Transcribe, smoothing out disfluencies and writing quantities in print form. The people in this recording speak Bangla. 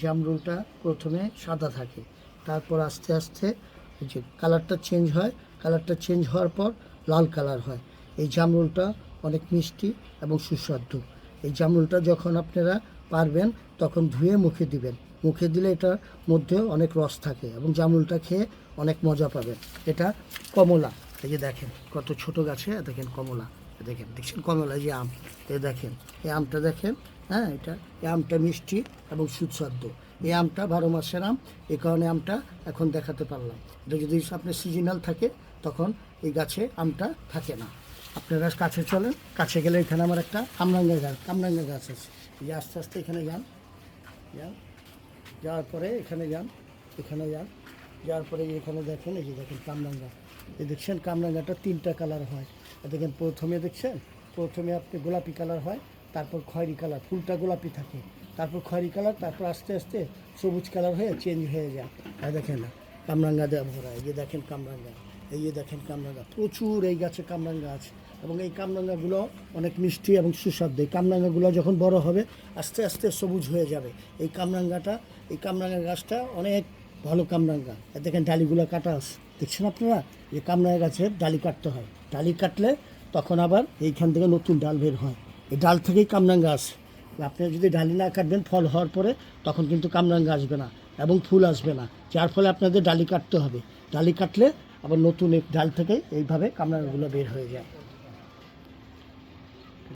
জামরুলটা প্রথমে সাদা থাকে, তারপর আস্তে আস্তে ওই যে কালারটা চেঞ্জ হয়, কালারটা চেঞ্জ হওয়ার পর লাল কালার হয়। এই জামরুলটা অনেক মিষ্টি এবং সুস্বাদু। এই জামরুলটা যখন আপনারা পারবেন তখন ধুয়ে মুখে দিবেন। মুখে দিলে এটার মধ্যে অনেক রস থাকে এবং জামরুলটা খেয়ে অনেক মজা পাবেন। এটা কমলা, এই যে দেখেন কত ছোট গাছে, দেখেন কমলা, দেখেন দেখছেন কমলা, এই যে আম, এই দেখেন এই আমটা দেখেন। হ্যাঁ, এই আমটা মিষ্টি এবং সুস্বাদু। এই আমটা 12 মাসের আম, এই কারণে আমটা এখন দেখাতে পারলাম। এটা যদি আপনার সিজনাল থাকে তখন এই গাছে আমটা থাকে না। আপনারা কাছে চলেন, কাছে গেলে এখানে আমার একটা কামরাঙ্গা গাছ আছে। এই যে আস্তে আস্তে এখানে যান, যাওয়ার পরে এখানে যান, যাওয়ার পরে এখানে দেখেন, এই যে দেখেন কামরাঙ্গা, এই দেখছেন কামরাঙ্গাটা 3টা কালার হয়। দেখেন প্রথমে দেখছেন, প্রথমে আপনি গোলাপি কালার হয়, তারপর খয়েরি কালার, ফুলটা গোলাপি থাকে, তারপর খয়েরি কালার, তারপর আস্তে আস্তে সবুজ কালার হয়ে চেঞ্জ হয়ে যায়। আর দেখেন না কামরাঙ্গা দেওয়া ভরা, এই যে দেখেন কামরাঙ্গা, এই যে দেখেন কামরাঙ্গা, প্রচুর এই গাছে কামরাঙ্গা আছে এবং এই কামরাঙ্গাগুলো অনেক মিষ্টি এবং সুস্বাদু। এই কামরাঙ্গাগুলো যখন বড় হবে আস্তে আস্তে সবুজ হয়ে যাবে। এই কামরাঙ্গা গাছটা অনেক ভালো কামরাঙ্গা। দেখেন ডালিগুলো কাটা আছে, দেখছেন আপনারা, এই কামরাঙ্গা গাছের ডালি কাটতে হয়, ডালি কাটলে তখন আবার এইখান থেকে নতুন ডাল বের হয়। এই ডাল থেকেই কামরাঙ্গা আসে। আপনি যদি ডালি না কাটবেন ফল হওয়ার পরে তখন কিন্তু কামরাঙ্গা আসবে না এবং ফুল আসবে না, যার ফলে আপনাদের ডালি কাটতে হবে। ডালি কাটলে আবার নতুন এক ডাল থেকে এইভাবে কামরাঙ্গাগুলো বের হয়ে যায়।